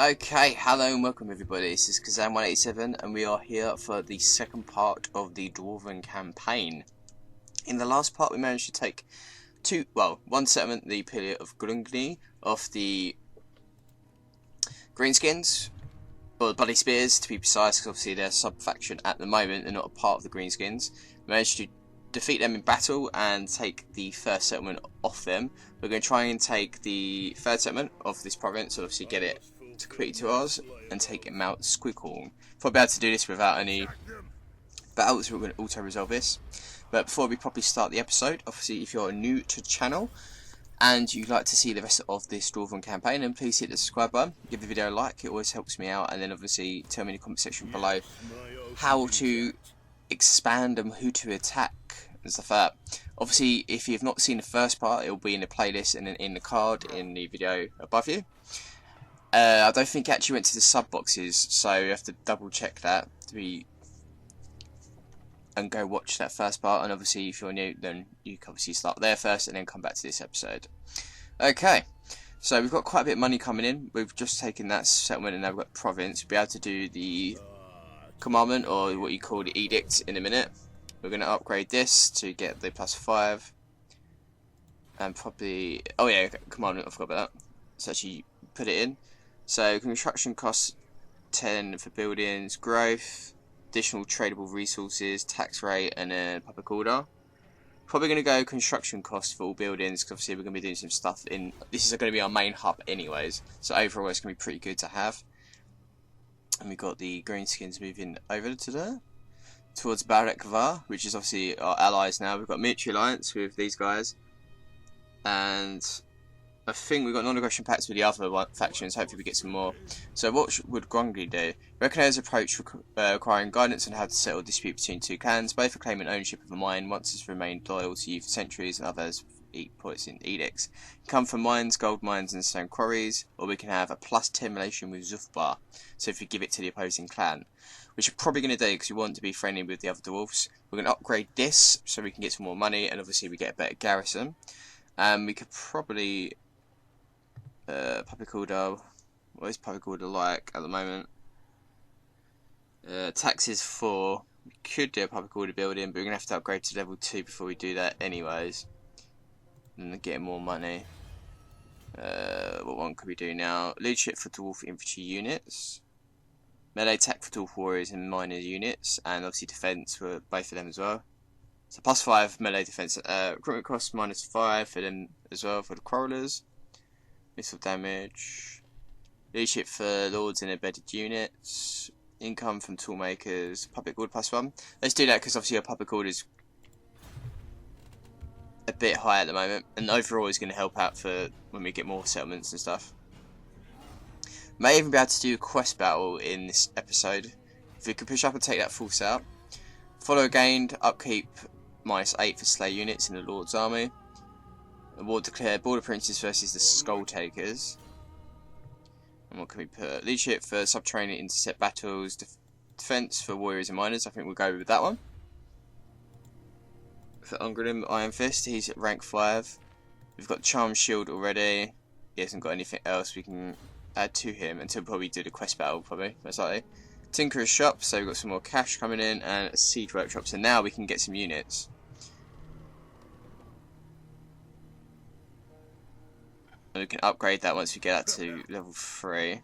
Okay, hello and welcome everybody, this is Kazan187 and we are here for the second part of the Dwarfen campaign. In the last part we managed to take one settlement, the Pillar of Grungni, off the Greenskins, or the Bloody Spears to be precise, because obviously they're a sub-faction at the moment, they're not a part of the Greenskins. We managed to defeat them in battle and take the first settlement off them. We're going to try and take the third settlement of this province, and obviously get it to completely to ours and take Mount Squiggle. If I'll be able to do this without any battles, we're going to auto resolve this. But before we properly start the episode, obviously if you're new to the channel and you'd like to see the rest of this Dwarfen campaign, then please hit the subscribe button, give the video a like, it always helps me out, and then obviously tell me in the comment section below how to expand and who to attack and stuff like that. Obviously if you've not seen the first part, it will be in the playlist and then in the card in the video above you. I don't think it actually went to the sub boxes, so you have to double check that and go watch that first part. And obviously if you're new, then you can obviously start there first and then come back to this episode. Okay, so we've got quite a bit of money coming in. We've just taken that settlement and now we've got province. We'll be able to do the commandment, or what you call the edict, in a minute. We're going to upgrade this to get the +5 and probably, oh yeah, commandment, I forgot about that. So actually put it in. So construction costs 10 for buildings, growth, additional tradable resources, tax rate, and then public order. Probably going to go construction costs for all buildings, because obviously we're going to be doing some stuff in, this is going to be our main hub anyways, so overall it's going to be pretty good to have. And we've got the Greenskins moving over to there, towards Barekvar, which is obviously our allies now. We've got military alliance with these guys, and I think we've got non-aggression pacts with the other factions. Hopefully we get some more. So what would Grungni do? Recognize approach requiring guidance on how to settle dispute between two clans. Both are claiming ownership of a mine. Once has remained loyal to you for centuries, and others eat poison edicts. Come from mines, gold mines and stone quarries, or we can have a +10 relation with Zufbar. So if we give it to the opposing clan, which we're probably going to do because we want to be friendly with the other dwarfs. We're going to upgrade this so we can get some more money, and obviously we get a better garrison. We could probably public order. What is public order like at the moment? Taxes 4. We could do a public order building, but we're gonna have to upgrade to level 2 before we do that, anyways. And get more money. What one could we do now? Leadership for dwarf infantry units, melee attack for dwarf warriors and miner units, and obviously defense for both of them as well. So +5 melee defense. Recruitment costs -5 for them as well for the crawlers. Missile damage, leadership for lords and embedded units, income from toolmakers, public order +1. Let's do that because obviously our public order is a bit high at the moment, and overall is going to help out for when we get more settlements and stuff. May even be able to do a quest battle in this episode. If we could push up and take that force out. Follower gained, upkeep -8 for slay units in the Lord's army. Award declared border princes versus the Skull Takers. And what can we put? Leadership for subterranean intercept battles, defense for warriors and miners. I think we'll go with that one. For Ungrim Ironfist, he's at rank 5. We've got Charm Shield already. He hasn't got anything else we can add to him until probably do the quest battle, probably, most likely. Tinkerer's Shop, so we've got some more cash coming in, and a siege workshop, so now we can get some units. And we can upgrade that once we get that to level 3.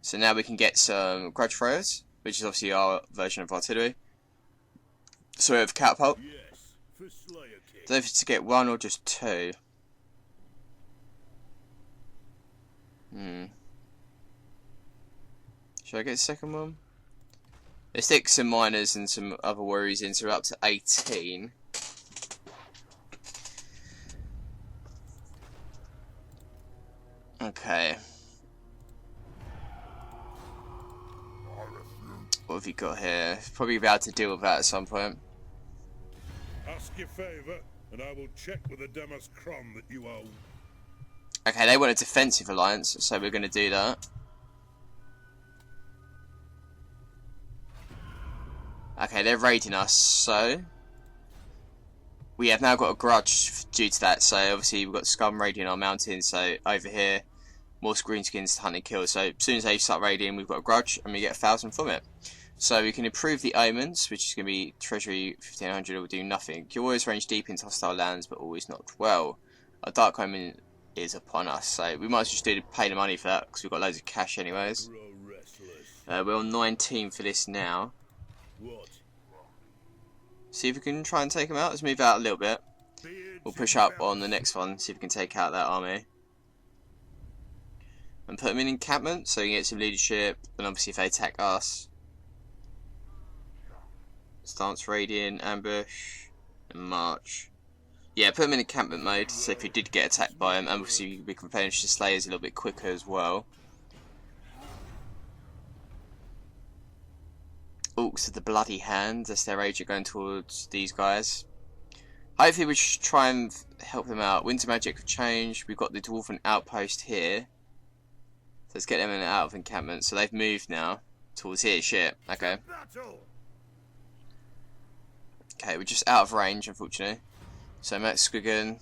So now we can get some grudge throwers, which is obviously our version of artillery. So we have catapult. Don't know if it's to get 1 or just 2. Should I get the second one? Let's stick some miners and some other warriors in, so we're up to 18. Okay. What have you got here? Probably be able to deal with that at some point. Ask your favour, and I will check with the Demas Kron that you owe. Okay, they want a defensive alliance, so we're going to do that. Okay, they're raiding us, so we have now got a grudge due to that. So obviously we've got scum raiding our mountain, so over here more greenskins to hunt and kill. So as soon as they start raiding, we've got a grudge and we get 1,000 from it. So we can improve the omens, which is going to be treasury 1500. It will do nothing. Your warriors range deep into hostile lands, but always not well. A dark omen is upon us, so we might as well just pay the money for that because we've got loads of cash anyways. We're on 19 for this now. See if we can try and take them out. Let's move out a little bit. We'll push up on the next one, see if we can take out that army. And put them in encampment so we can get some leadership, and obviously if they attack us. Stance raiding, ambush, and march. Yeah, put them in encampment mode, so if you did get attacked by them, and obviously we can replenish the slayers a little bit quicker as well. Orcs of the Bloody Hand, that's their agent going towards these guys. Hopefully we should try and help them out. Winter magic have changed. We've got the Dwarfen outpost here. So let's get them in and out of encampment. So they've moved now towards here. Shit. Okay. Okay, we're just out of range, unfortunately. So Matt Squiggan.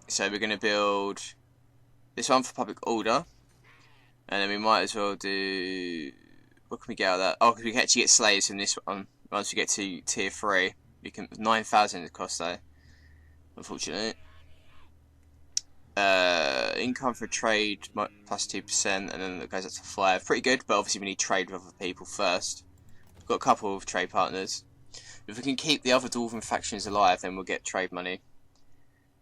So we're going to build this one for public order. And then we might as well do... What can we get out of that? Oh, because we can actually get slaves from this one. Once we get to tier 3. We can... 9,000 it costs though. Unfortunately. Income for trade plus 2%, and then it goes up to 5. Pretty good, but obviously we need trade with other people first. We've got a couple of trade partners. If we can keep the other Dwarven factions alive, then we'll get trade money.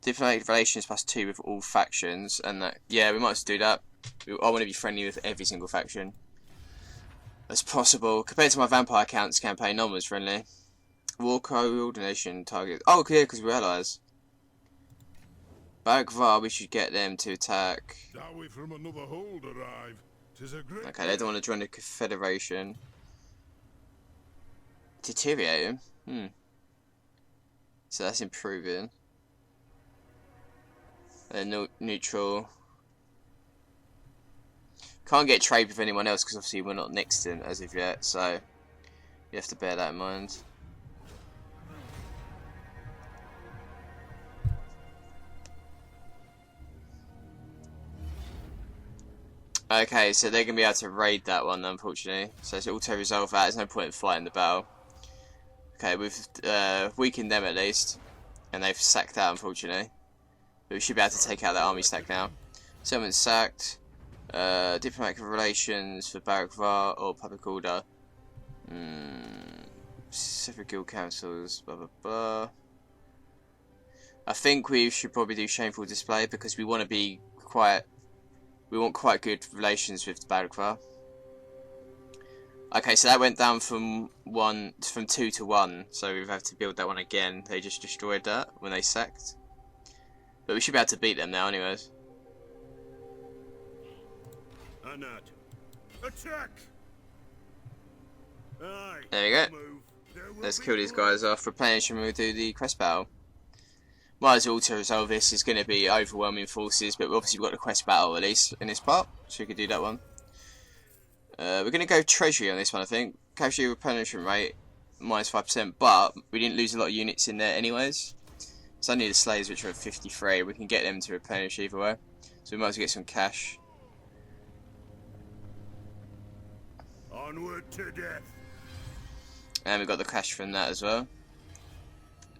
Diplomatic relations plus 2 with all factions, and that, yeah, we might as well do that. I want to be friendly with every single faction as possible. Compared to my Vampire Counts campaign, none was friendly. War coordination target. Oh, okay, because we're allies. Bagvar, we should get them to attack. From another hold arrive. Okay, they don't want to join the Confederation. Deteriorating? So that's improving. They're neutral. Can't get trade with anyone else because obviously we're not next to them as of yet, so you have to bear that in mind. Okay, so they're going to be able to raid that one, unfortunately. So it's auto-resolve that. There's no point in fighting the battle. Okay, we've weakened them at least. And they've sacked out, unfortunately. But we should be able to take out that army stack now. Settlement sacked. Diplomatic relations for Barakvar or public order. Separate guild councils, blah blah blah. I think we should probably do shameful display because we want to be quite... We want quite good relations with the Barakvar. Okay, so that went down from 2 to 1, so we've had to build that one again. They just destroyed that when they sacked. But we should be able to beat them now anyways. Attack! There we go. Let's kill these guys off. Replenish and we'll do the quest battle. Might as well auto-resolve this. It's going to be overwhelming forces, but obviously we've got the quest battle at least in this part, so we could do that one. We're going to go treasury on this one, I think. Casualty replenishment rate, minus 5%, but we didn't lose a lot of units in there anyways. It's only the slaves which are at 53. We can get them to replenish either way. So we might as well get some cash. Onward to death. And we got the cash from that as well.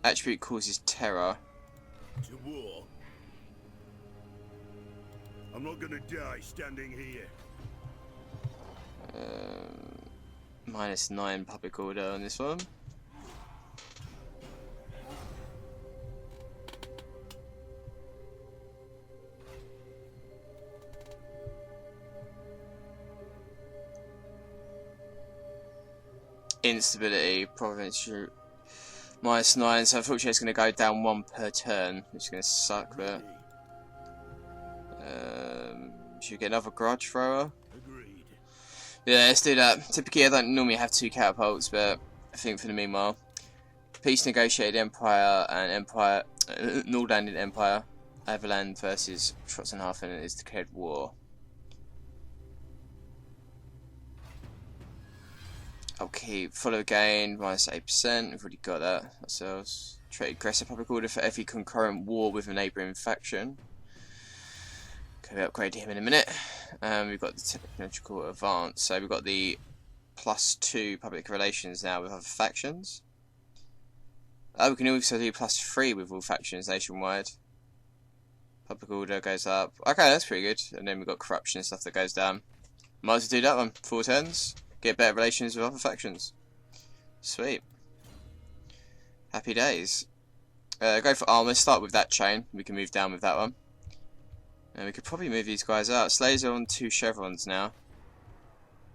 Attribute causes terror. To war. I'm not gonna die standing here. Minus 9 public order on this one. Instability, province minus 9, so unfortunately it's going to go down 1 per turn, which is going to suck, but should we get another grudge thrower? Agreed. Yeah, let's do that. Typically I don't normally have 2 catapults, but I think for the meanwhile. Peace negotiated Empire and Empire, Nordlanded Empire, Everland versus Schwarzenhafen is declared war. Okay, follow gain, minus 8%, we've already got that ourselves. Trade aggressive public order for every concurrent war with a neighbouring faction. Okay, we upgrade him in a minute. We've got the technological advance, so we've got the +2 public relations now with other factions. Oh, we can also do +3 with all factions nationwide. Public order goes up. Okay, that's pretty good. And then we've got corruption and stuff that goes down. Might as well do that one. 4 turns. Get better relations with other factions. Sweet. Happy days. Go for armor. Start with that chain. We can move down with that one. And we could probably move these guys out. Slayers are on 2 chevrons now.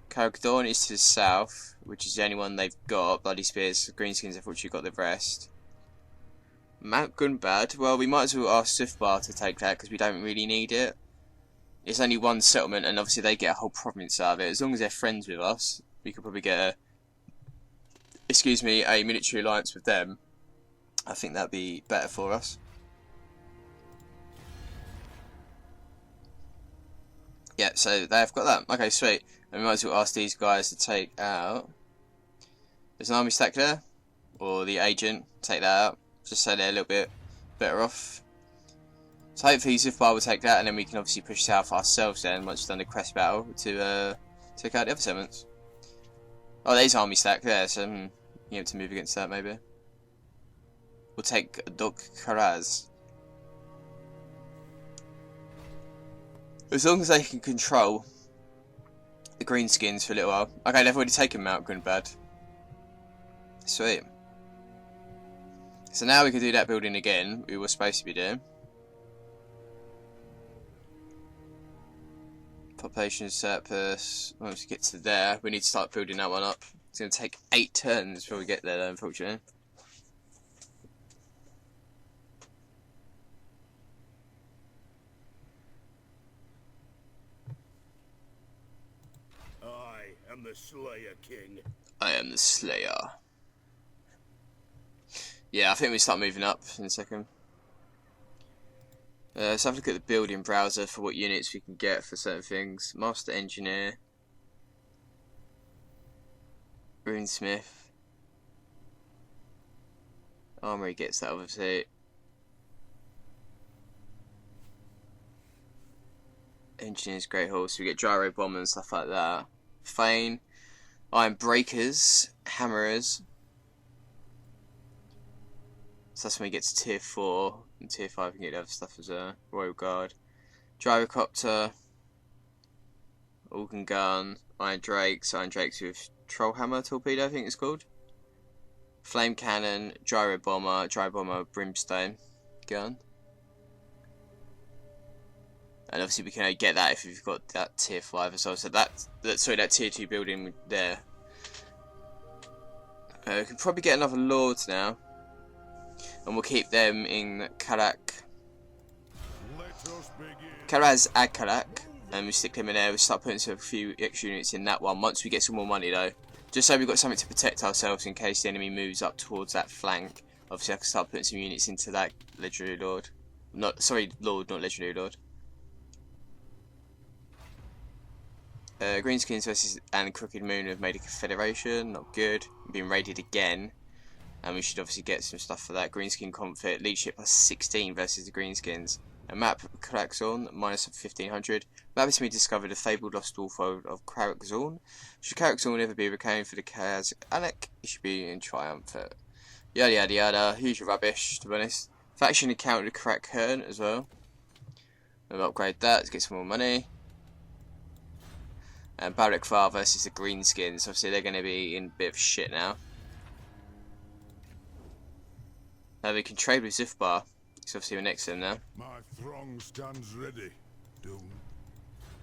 Caragdorn is to the south, which is the only one they've got. Bloody Spears. Greenskins have actually got the rest. Mount Gunbad. Well, we might as well ask Sifbar to take that because we don't really need it. It's only one settlement, and obviously they get a whole province out of it. As long as they're friends with us, we could probably get a military alliance with them. I think that'd be better for us. Yeah, so they've got that. Okay, sweet. And we might as well ask these guys to take out. There's an army stack there, or the agent. Take that out, just so they're a little bit better off. So hopefully Zifbar will take that, and then we can obviously push south ourselves then, once we've done the crest battle, to take out the other settlements. Oh, there's army stack there, so you have to move against that maybe. We'll take Dok Karaz. As long as they can control the greenskins for a little while. Okay, they've already taken Mount Gunbad. Sweet. So now we can do that building again, we were supposed to be doing. Population surplus. Once we get to there, we need to start building that one up. It's going to take 8 turns before we get there, though, unfortunately. I am the Slayer King. I am the Slayer. Yeah, I think we start moving up in a second. Let's have a look at the building browser for what units we can get for certain things. Master Engineer. Runesmith. Armory gets that obviously. Engineer's Great Horse. We get Gyro Bomber and stuff like that. Fane. Iron Breakers. Hammerers. So that's when we get to tier 4. And tier 5 we can get the other stuff as a Royal Guard. Gyrocopter. Organ Gun. Iron Drakes with Trollhammer Torpedo I think it's called. Flame Cannon. Gyro Bomber Brimstone Gun. And obviously we can only get that if we've got that tier 5 as well. So that tier 2 building there. We can probably get another Lord now. And we'll keep them in Karaz Ag Karak. And we stick them in there. We'll start putting a few extra units in that one once we get some more money though. Just so we've got something to protect ourselves in case the enemy moves up towards that flank. Obviously I can start putting some units into that Legendary Lord. Lord, not Legendary Lord. Greenskins versus and Crooked Moon have made a confederation. Not good. We've been raided again. And we should obviously get some stuff for that. Greenskin Conflict, leadership +16 versus the Greenskins. A map, Karakzorn, -1500. Map has been discovered, a fabled lost dwarf of Karakzorn. Should Karakzorn ever be reclaimed for the Kaz Anak, it should be in triumphant. Yada yada yada, huge rubbish, to be honest. Faction encountered Karak as well. We'll upgrade that to get some more money. And Barak Far versus the Greenskins, obviously they're going to be in a bit of shit now. We can trade with Zifbar. It's obviously we're next to them now. My throng stands ready. Doom.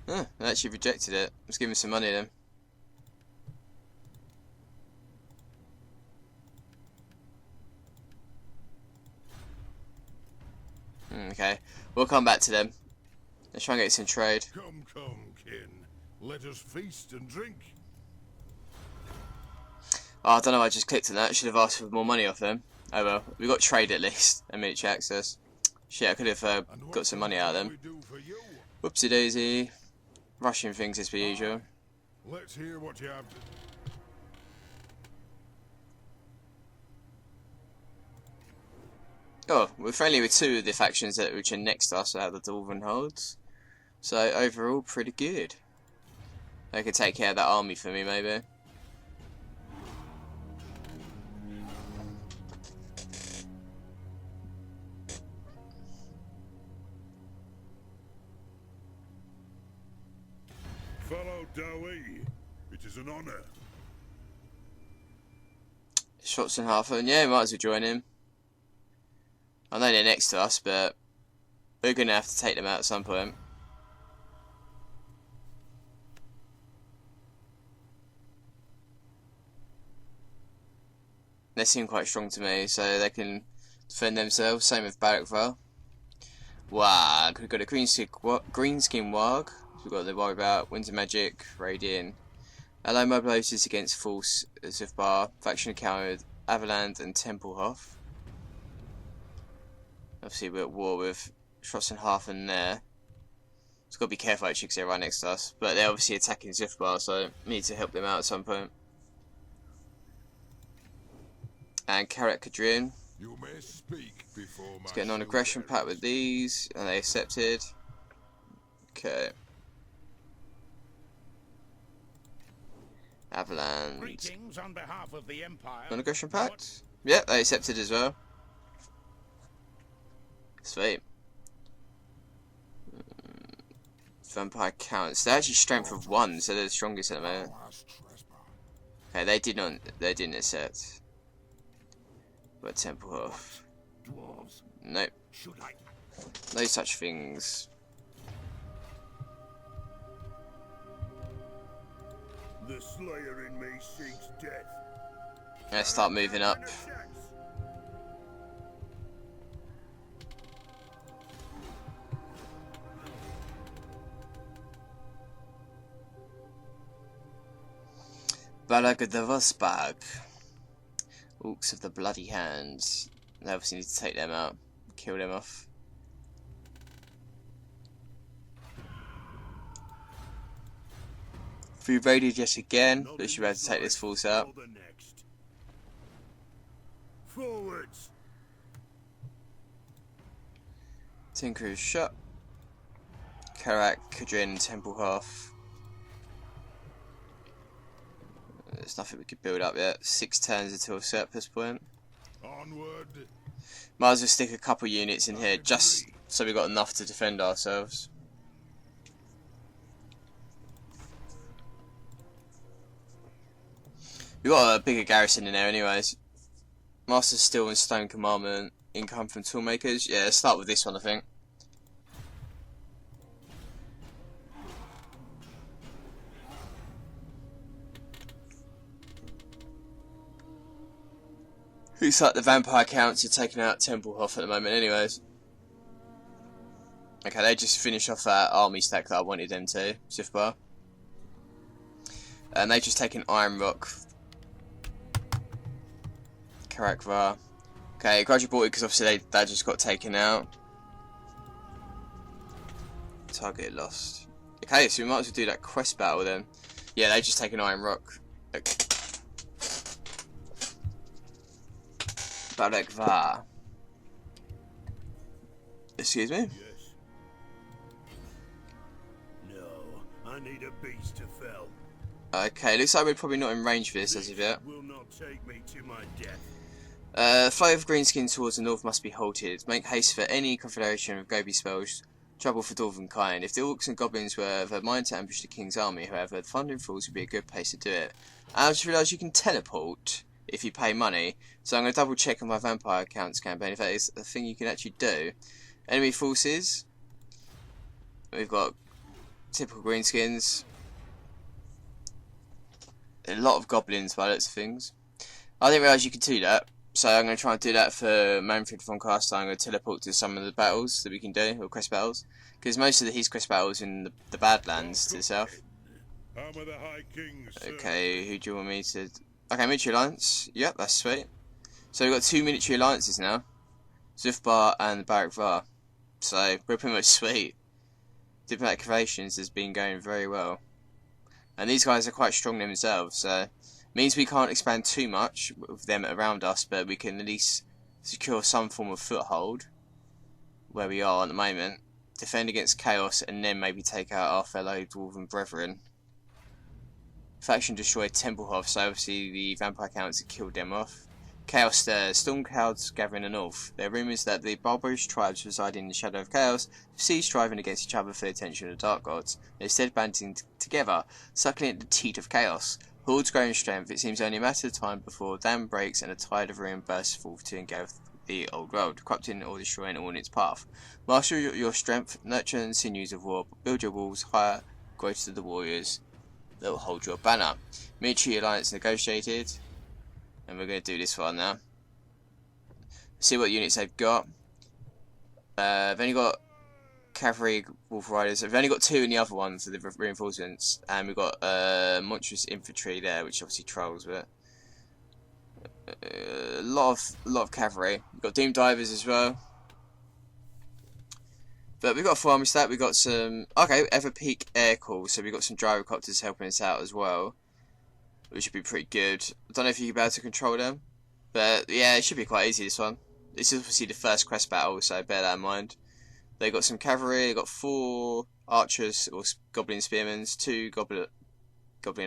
Huh, they actually rejected it. Let's give him some money then. Okay, we'll come back to them. Let's try and get some trade. Come, kin. Let us feast and drink. Oh, I don't know, I just clicked on that. I should have asked for more money off them. Oh well, we got trade at least, and military access. Shit, I could have got some money out of them. Whoopsie daisy. Rushing things as per usual. Let's hear what you have to... Oh, we're friendly with 2 of the factions which are next to us out of the Dwarven holds. So overall, pretty good. They could take care of that army for me, maybe. Follow Dowie. It is an honor. Shots in half, and yeah, might as well join him. I know they're next to us, but we're going to have to take them out at some point. They seem quite strong to me, so they can defend themselves. Same with Barakvar. Warg. We've got a greenskin Warg. We've got the Warg about Winter Magic, Radiant. Allow mobilizers against False Zufbar. Faction encounter with Avaland and Templehof. Obviously we're at war with Schotzenhafen there. So got to be careful actually because they're right next to us. But they're obviously attacking Zufbar, so we need to help them out at some point. And Karak Kadrin. You may speak before Let's get a non-aggression pact with these, and they accepted. Okay. Avalanche. Greetings on behalf of the Empire. Non-aggression pact? Yeah, they accepted as well. Sweet. Vampire counts. They're actually strength of 1, so they're the strongest at the moment. Okay, they didn't accept. But Templehof. Dwarves. Nope. Should I? No such things. The Slayer in me seeks death. Let's start moving up. Balagadavasbag. Orcs of the Bloody Hands. They obviously need to take them out. Kill them off. If we raided yet again, we should be able to take this force out. Forwards. Tinker's shut. Karak, Kadrin, Templehof. There's nothing we could build up yet. 6 turns until surplus point. Onward. Might as well stick a couple units in here just so we've got enough to defend ourselves. We've got a bigger garrison in there anyways. Master Steel and Stone Commandment. Income from Toolmakers. Yeah, let's start with this one I think. Looks like the vampire counts are taking out Templehof at the moment anyways. Okay, they just finished off that army stack that I wanted them to, Zufbar. And they just taken Iron Rock. Karakvar. Okay, gradually bought it because obviously they just got taken out. Target lost. Okay, so we might as well do that quest battle then. Yeah, they just taken Iron Rock. Barakvar. Excuse me? Yes. No, I need a beast to fell. Okay, looks like we're probably not in range for this as of yet. Will not take me to my death. Flow of greenskin towards the north must be halted. Make haste for any confederation of Gobi spells. Trouble for Dwarfen kind. If the orcs and goblins were of a mind to ambush the king's army, however, the Thundering Falls would be a good place to do it. I just realised you can teleport if you pay money, so I'm going to double check on my vampire accounts campaign if that is a thing you can actually do. Enemy forces. We've got typical greenskins. A lot of goblins by lots of things. I didn't realise you could do that, so I'm going to try and do that for Manfred von Caster. I'm going to teleport to some of the battles that we can do, or quest battles, because most of his quest battles in the Badlands to the south. Armor the High King, sir. Okay, who do you want me to... Okay, military alliance. Yep, that's sweet. So we've got 2 military alliances now. Zufbar and Barakvar. So, we're pretty much sweet. Diplomatic relations has been going very well. And these guys are quite strong themselves, so... Means we can't expand too much with them around us, but we can at least secure some form of foothold. Where we are at the moment. defend against chaos, and then maybe take out our fellow dwarven brethren. Faction destroyed Temple Hoth, so obviously the vampire counts had killed them off. Chaos stirs. Storm clouds gather in the north. There are rumours that the barbarous tribes residing in the shadow of chaos cease striving against each other for the attention of the dark gods. They're instead banding together, suckling at the teat of chaos. Hordes grow in strength. It seems only a matter of time before a dam breaks and a tide of ruin bursts forth to engulf the old world, corrupting or destroying all in its path. Master your strength, nurture the sinews of war, build your walls higher, greater the warriors that will hold your banner. Military alliance negotiated. And we're going to do this one now. See what units they've got. They've only got cavalry, wolf riders. They've only got 2 in the other one for the reinforcements. And we've got monstrous infantry there, which obviously trolls, but a lot of cavalry. We've got doom divers as well. But we've got a full army stat. We've got some ever peak air calls, so we've got some gyrocopters helping us out as well, which should be pretty good. I don't know if you'll be able to control them, but yeah, it should be quite easy, this one. This is obviously the first quest battle, so bear that in mind. They got some cavalry, they got 4 archers or goblin spearmen, 2 goblin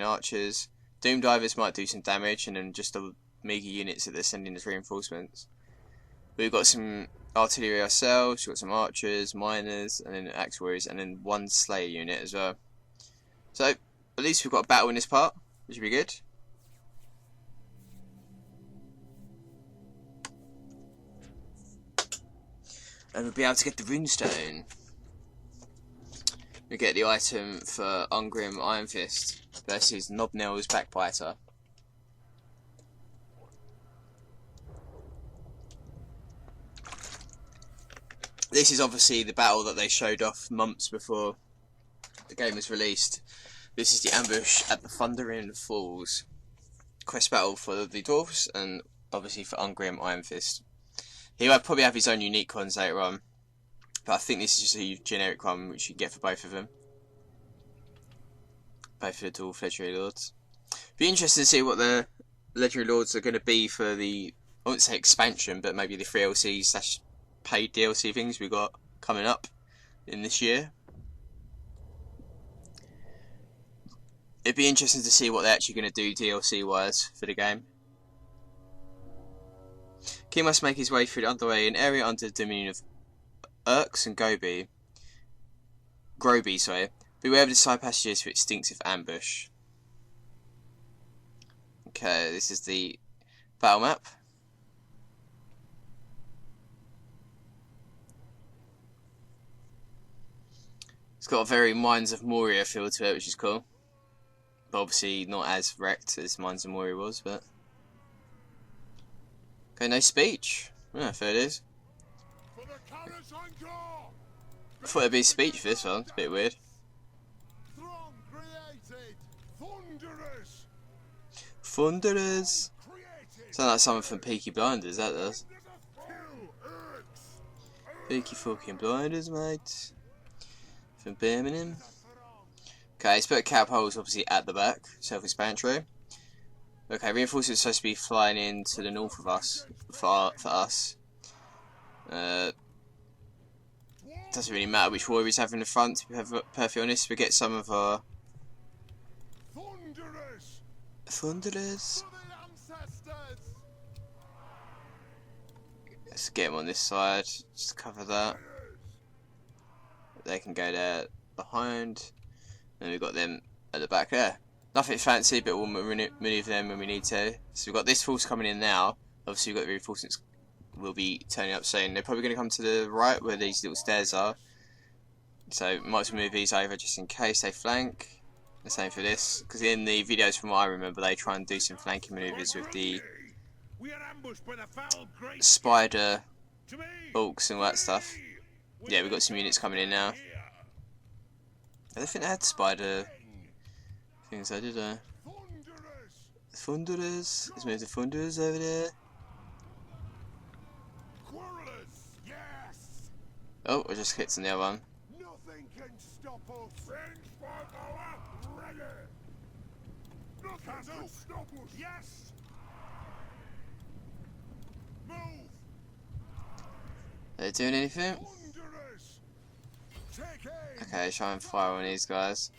archers. Doom divers might do some damage, and then just the meager units that they're sending as reinforcements. We've got some artillery ourselves, we've got some archers, miners, and then axe warriors, and then 1 slayer unit as well. So, at least we've got a battle in this part, which should be good. And we'll be able to get the runestone. We get the item for Ungrim Ironfist versus Knobnail's Backbiter. This is obviously the battle that they showed off months before the game was released. This is the ambush at the Thundering Falls. Quest battle for the Dwarfs and obviously for Ungrim Ironfist. He might probably have his own unique ones later on, but I think this is just a generic one which you get for both of them. Both of the Dwarf Legendary Lords. Be interested to see what the Legendary Lords are going to be for the, I wouldn't say expansion, but maybe the 3 DLC / paid DLC things we got coming up in this year. It'd be interesting to see what they're actually going to do DLC wise for the game. King must make his way through the underway, an area under the dominion of Urks and Groby, sorry. Beware of the side passages for instinctive ambush. Okay, this is the battle map. It's got a very Mines of Moria feel to it, which is cool. But obviously not as wrecked as Mines of Moria was, but... Okay, no speech. Yeah, fair it is. I thought it'd be speech for this one, it's a bit weird. Thunderers! Sound like something from Peaky Blinders, that does. Peaky fucking Blinders, mate. From Birmingham. Okay, let's put catapults obviously at the back, self-explanatory. Okay, reinforcements are supposed to be flying in to the north of us, for us. Doesn't really matter which warriors have in the front, to be perfectly honest. We get some of our... Thunderers! Let's get them on this side, just to cover that. They can go there behind. And we've got them at the back there. Nothing fancy, but we'll manoeuvre them when we need to. So we've got this force coming in now. Obviously we've got the reinforcements will be turning up soon. They're probably going to come to the right where these little stairs are. So might as well move these over just in case they flank. The same for this, because in the videos from what I remember they try and do some flanking manoeuvres with the spider bulks and all that stuff. Yeah, we've got some units coming in now. I don't think they had spider things though, did they? Thunderers. Let's move the Thunderers over there. Oh, I just hit on the other one. Nothing can stop us. French firepower ready. Nothing can stop us. Yes. Move. Are they doing anything? Thunderers. Okay, try and fire on these guys.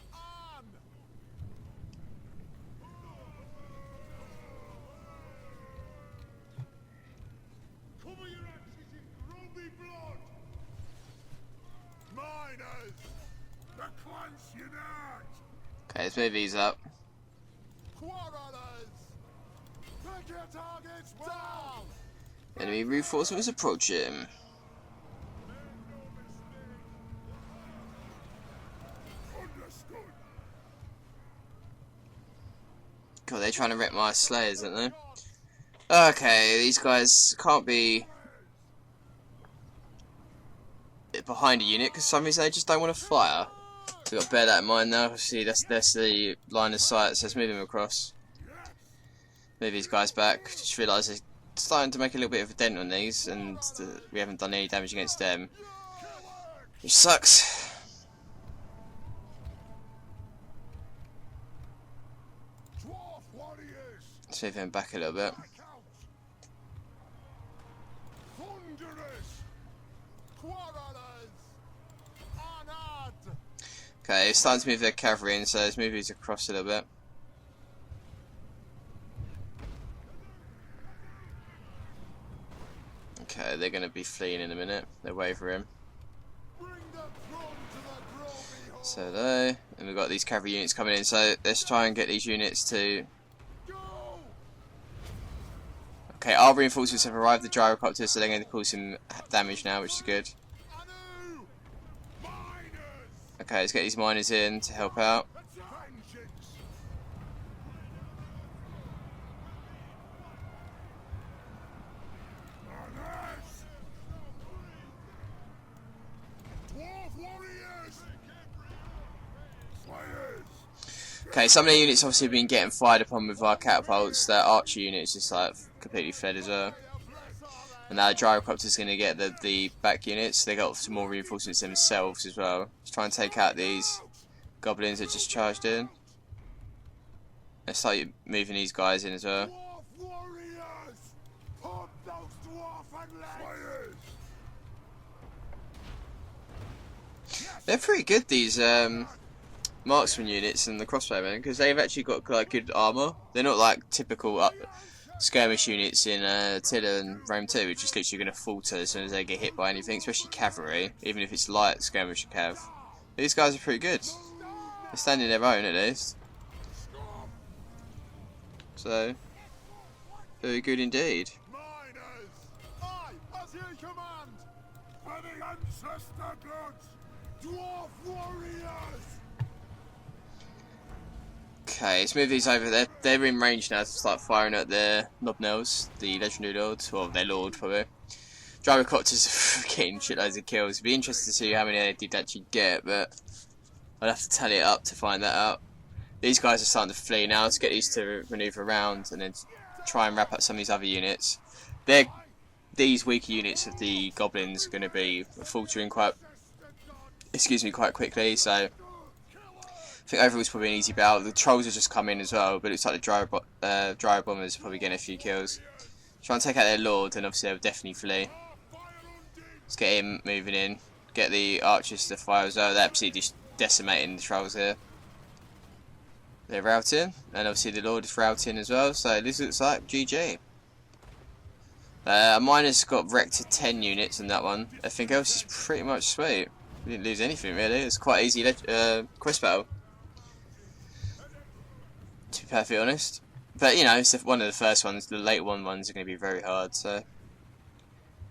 Okay, let's move these up. Enemy reinforcements approaching. God, they're trying to wreck my slayers, aren't they? Okay, these guys can't be behind a unit because for some reason they just don't want to fire. So we've got to bear that in mind now. See, that's the line of sight, so let's move them across. Move these guys back. Just realised they're starting to make a little bit of a dent on these, and we haven't done any damage against them, which sucks. Let's move them back a little bit. Okay, it's starting to move their cavalry in, so let's move these across a little bit. Okay, they're going to be fleeing in a minute. They're wavering. So they, and we've got these cavalry units coming in, so let's try and get these units to... Okay, our reinforcements have arrived at the gyrocopters, so they're going to cause some damage now, which is good. Okay, let's get these miners in to help out. Okay, some of the units obviously have been getting fired upon with our catapults. Their archer units just like completely fed as well. And now the gyrocopter's going to get the back units. They got some more reinforcements themselves as well. Let's try and take out these goblins that just charged in. Let's start moving these guys in as well. They're pretty good, these marksman units and the crossbowmen, because they've actually got like good armour. They're not like typical skirmish units in Tilla and Rome 2, which is literally going to falter as soon as they get hit by anything, especially cavalry, even if it's light skirmish cav. These guys are pretty good. They're standing their own at least. So, very good indeed. Okay, let's move these over. They're in range now to start firing at their Nobnails, the legendary lord, or their lord probably. Gyrocopters are getting shitloads of kills. It'd be interesting to see how many they did actually get, but I'd have to tally it up to find that out. These guys are starting to flee now. Let's get these to manoeuvre around and then try and wrap up some of these other units. These weaker units of the goblins are going to be faltering quite quickly, so I think overall it's probably an easy battle. The trolls have just come in as well, but it looks like the dryer bombers are probably getting a few kills. Try and take out their lord, and obviously they'll definitely flee. Let's get him moving in. Get the archers to fire as well. They're absolutely just decimating the trolls here. They're routing, and obviously the lord is routing as well, so this looks like GG. Miner's got wrecked to 10 units on that one. Everything else is pretty much sweet. We didn't lose anything really. It's quite easy quest battle, to be perfectly honest. But you know, it's one of the first ones. The later ones are going to be very hard. So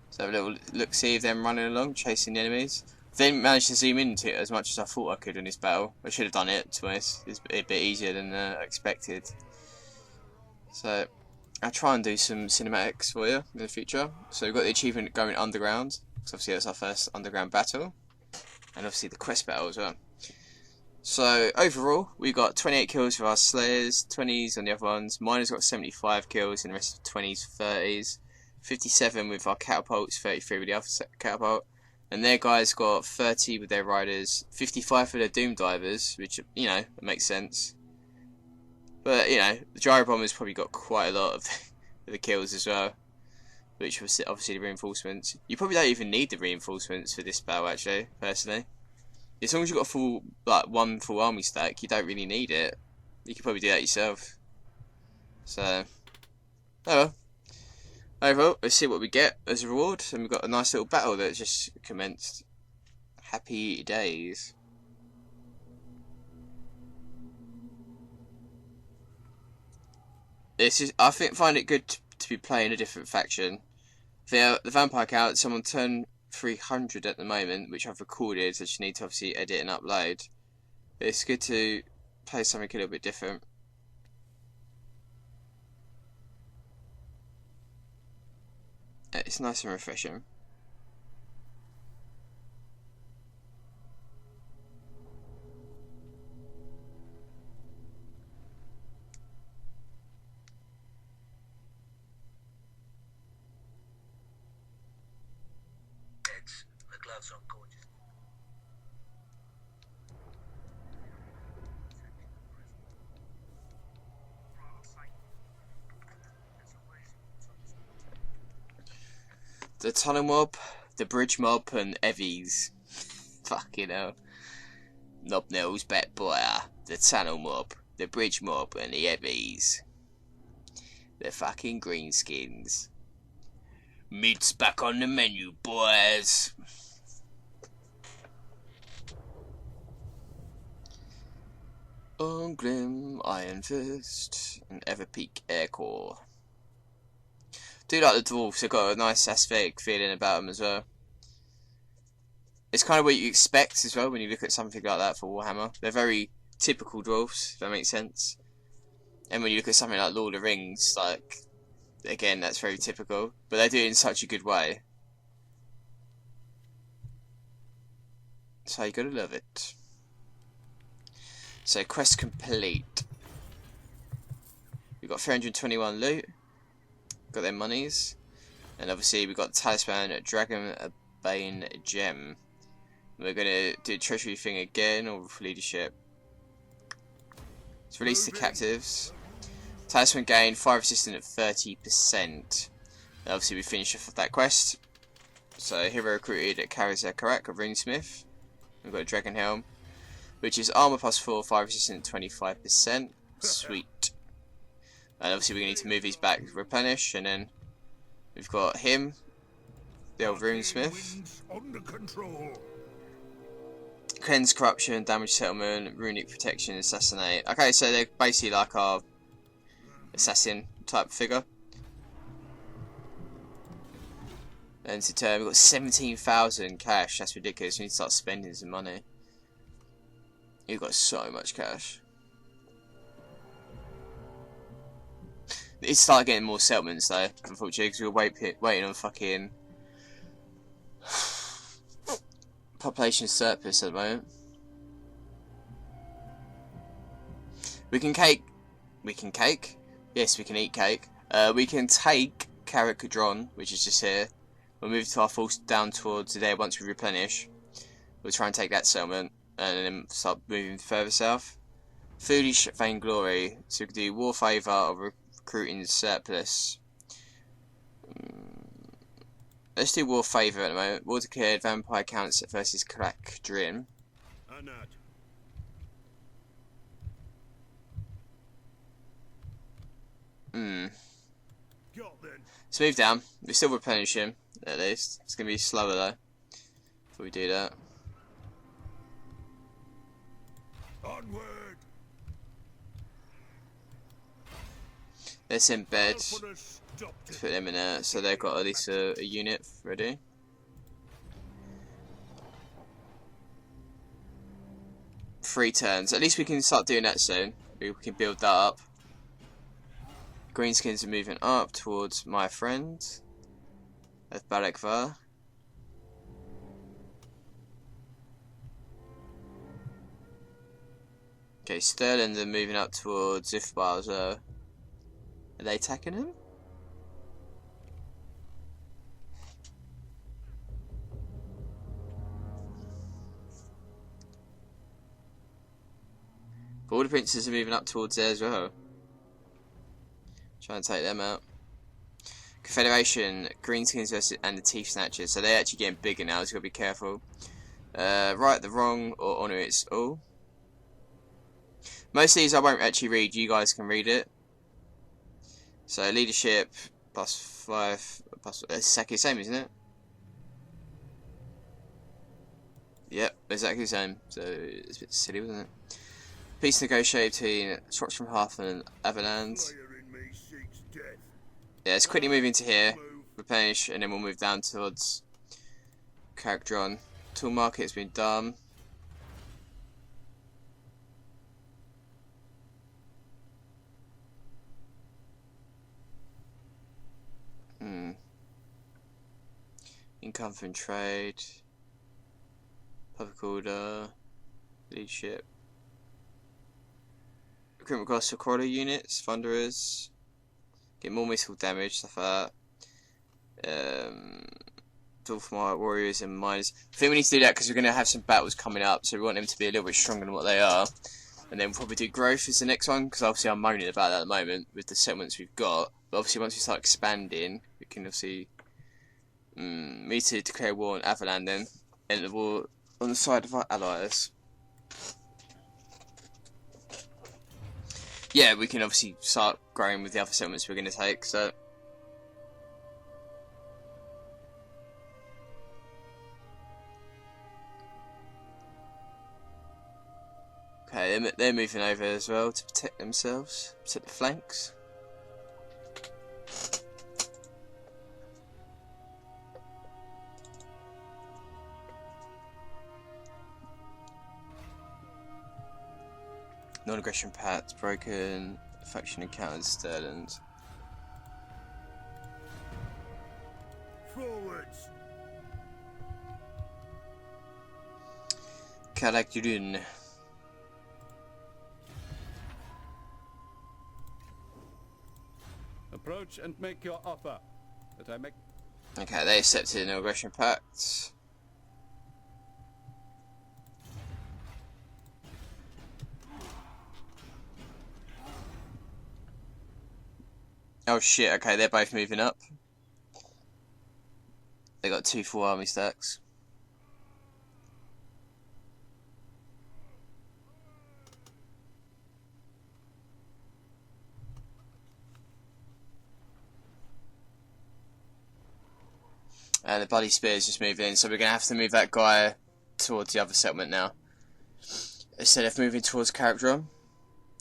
let's have a little look, see if them running along, chasing the enemies. Didn't manage to zoom into it as much as I thought I could in this battle. I should have done it, to be honest. It's a bit easier than expected. So I'll try and do some cinematics for you in the future. So we've got the achievement going underground, because obviously that's our first underground battle. And obviously the quest battle as well. So overall, we got 28 kills for our slayers, 20s on the other ones. Miners got 75 kills, and the rest of 20s, 30s. 57 with our catapults, 33 with the other catapult. And their guys got 30 with their riders, 55 for their doom divers, which, you know, makes sense. But, you know, the gyro bombers probably got quite a lot of the kills as well, which was obviously the reinforcements. You probably don't even need the reinforcements for this battle, actually, personally. as long as you've got a full, like, one full army stack, you don't really need it. You could probably do that yourself. So, oh well. Overall, let's see what we get as a reward. And we've got a nice little battle that just commenced. Happy days. I find it good to be playing a different faction. The Vampire Count, someone turned 300 at the moment, which I've recorded, so I just need to obviously edit and upload. It's good to play something a little bit different. It's nice and refreshing. The gloves are gorgeous. The tunnel mob, the bridge mob, and Evies. Fucking hell. Knobnails, bat boy, the tunnel mob, the bridge mob, and the Evies. The fucking greenskins. Meat's back on the menu, boys. Ungrim Ironfist and Everpeak Air Corps. Do like the dwarfs, they've got a nice aesthetic feeling about them as well. It's kind of what you expect as well when you look at something like that for Warhammer. They're very typical dwarfs, if that makes sense. And when you look at something like Lord of the Rings, like, again, that's very typical. But they do it in such a good way. So you gotta love it. So quest complete. We've got 321 loot. Got their monies. And obviously we've got the Talisman, Dragon Bane Gem. We're gonna do the treasury thing again, or with leadership. Let's release the captives. Talisman gain 5 resistance at 30%. And obviously we finished off that quest. So hero recruited at Karazar Karak, a Runesmith. We've got a Dragon Helm, which is armor plus 4, 5 resistance at 25%. Sweet. And obviously we're going to need to move these back to replenish, and then we've got him, the old Runesmith. Cleanse Corruption, Damage Settlement, Runic Protection, Assassinate. Okay, so they're basically like our assassin type figure. And to turn, we've got 17,000 cash. That's ridiculous. We need to start spending some money. You've got so much cash. Need to start getting more settlements though, unfortunately, because we're waiting on fucking population surplus at the moment. We can cake. Yes, we can eat cake. We can take Karakadron, which is just here. We'll move to our force down towards there once we replenish. We'll try and take that settlement and then start moving further south. Foolish Vainglory. So we can do War Favour or Recruiting Surplus. Let's do War Favour at the moment. War declared, Vampire Counts versus Crack Drin. Let's move down. We're still replenishing, at least. It's going to be slower though, before we do that. Onward. Let's embed. Let's put them in there, so they've got at least a unit ready. Three turns. At least we can start doing that soon. We can build that up. Greenskins are moving up towards my friend of Balakvar. Okay, Sterling are moving up towards Zifbar as well. Are they attacking him? All the princes are moving up towards there as well. Try and take them out. Confederation, Greenskins versus and the Teeth Snatchers. So they're actually getting bigger now, so you've got to be careful. Right the wrong or honour its all. Most of these I won't actually read, you guys can read it. So leadership +5 plus it's exactly the same, isn't it? Yep, exactly the same. So it's a bit silly, wasn't it? Peace negotiated between Scots from Hearth and Everland. Yeah, let's quickly move into here, replenish, and then we'll move down towards Carrickdron. Tool market's been done. Income from trade. Public order. Leadership. Recruitment costs for quarter units, thunderers. Get more missile damage, stuff like that. Dwarfen warriors and miners. I think we need to do that because we're going to have some battles coming up, so we want them to be a little bit stronger than what they are. And then we'll probably do growth as the next one, because obviously I'm moaning about that at the moment with the settlements we've got. But obviously once we start expanding, we can obviously need to declare war on Everland then, end the war on the side of our allies. Yeah, we can obviously start growing with the other settlements we're going to take, so... Okay, they're moving over as well to protect themselves, protect the flanks. Non-aggression pact broken, faction encounters Sterland. Forwards. Carrickdron. Approach and make your offer. That I make. Okay, they accepted an aggression pact. Oh shit, okay, they're both moving up. They got 2 full army stacks. And the Bloody Spear's just moving in, so we're going to have to move that guy towards the other settlement now. Instead of moving towards Carrickdron.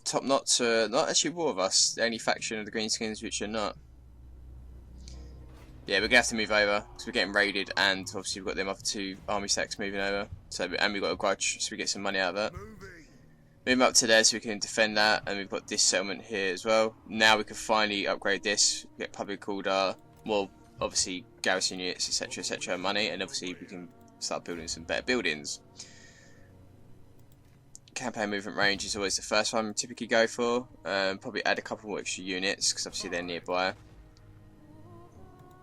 Top Knots are not actually war with us, the only faction of the Greenskins which are not. Yeah, we're going to have to move over, because we're getting raided, and obviously we've got them other 2 army stacks moving over. So, and we've got a grudge, so we get some money out of that. Move up to there so we can defend that, and we've got this settlement here as well. Now we can finally upgrade this, get public order, well, obviously garrison units, etc, money, and obviously we can start building some better buildings. Campaign movement range is always the first one we typically go for. Probably add a couple more extra units, because obviously they're nearby.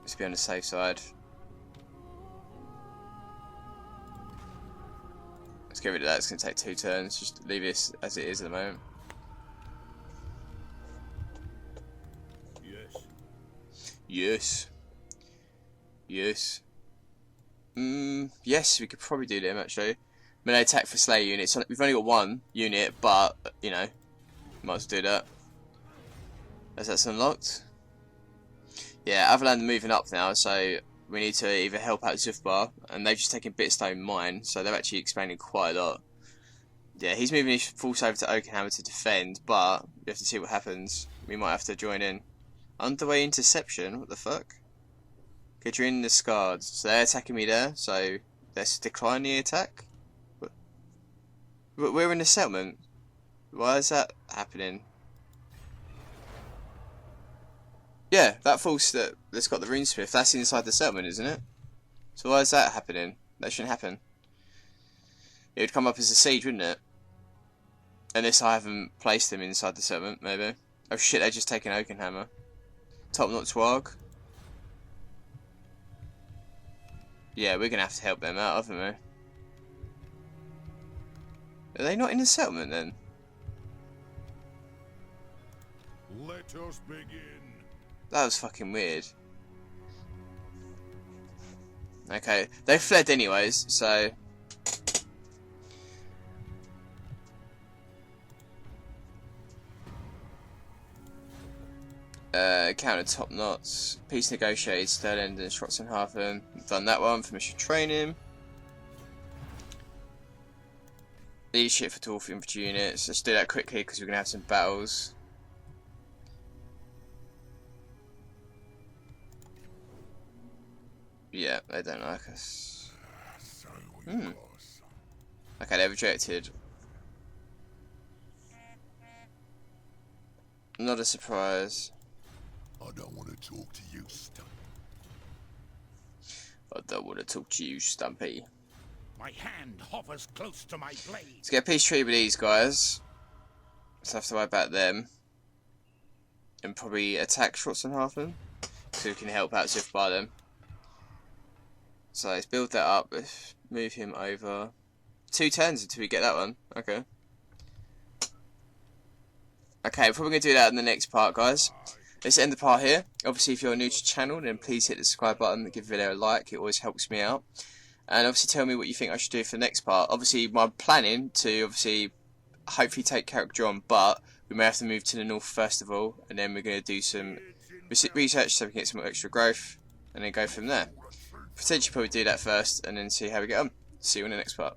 Let's be on the safe side. Let's get rid of that, it's going to take 2 turns, just leave this as it is at the moment. Yes. Yes. Yes. Yes, we could probably do them actually. Melee attack for Slayer units. We've only got 1 unit, but, you know, might as well do that. As that's unlocked. Yeah, Everland are moving up now, so we need to either help out Zufbar, and they've just taken Bitstone Mine, so they're actually expanding quite a lot. Yeah, he's moving his force over to Oakenhammer to defend, but we have to see what happens. We might have to join in. Underway interception? What the fuck? Okay, you're in the Scards. So they're attacking me there, so let's decline the attack. But we're in the settlement. Why is that happening? Yeah, that force that's got the Runesmith, that's inside the settlement, isn't it? So why is that happening? That shouldn't happen. It would come up as a siege, wouldn't it? Unless I haven't placed them inside the settlement, maybe. Oh shit, they're just taking Oakenhammer. Top Knot Twog. Yeah, we're gonna have to help them out, haven't we? Are they not in the settlement then? Let us begin. That was fucking weird. Okay, they fled anyways, so Counter top knots, peace negotiated, Sterling and Schwarzenhafen. Done that one for mission training. Leadership for Dwarf infantry units. Let's do that quickly because we're gonna have some battles. Yeah, they don't like us. Okay, they're rejected. Not a surprise. I don't want to talk to you, Stumpy. My hand hovers close to my blade. Let's get a peace treaty with these guys. Let's have to worry about them. And probably attack Schwarzenhafen, so we can help out Ziff by them. So let's build that up. Let's move him over. 2 turns until we get that one. Okay. Okay, we're probably going to do that in the next part, guys. Let's end the part here. Obviously, if you're new to the channel, then please hit the subscribe button and give the video a like. It always helps me out. And obviously tell me what you think I should do for the next part. Obviously, my planning to obviously hopefully take character on, but we may have to move to the north first of all, and then we're going to do some research so we can get some extra growth, and then go from there. Potentially probably do that first, and then see how we get on. See you in the next part.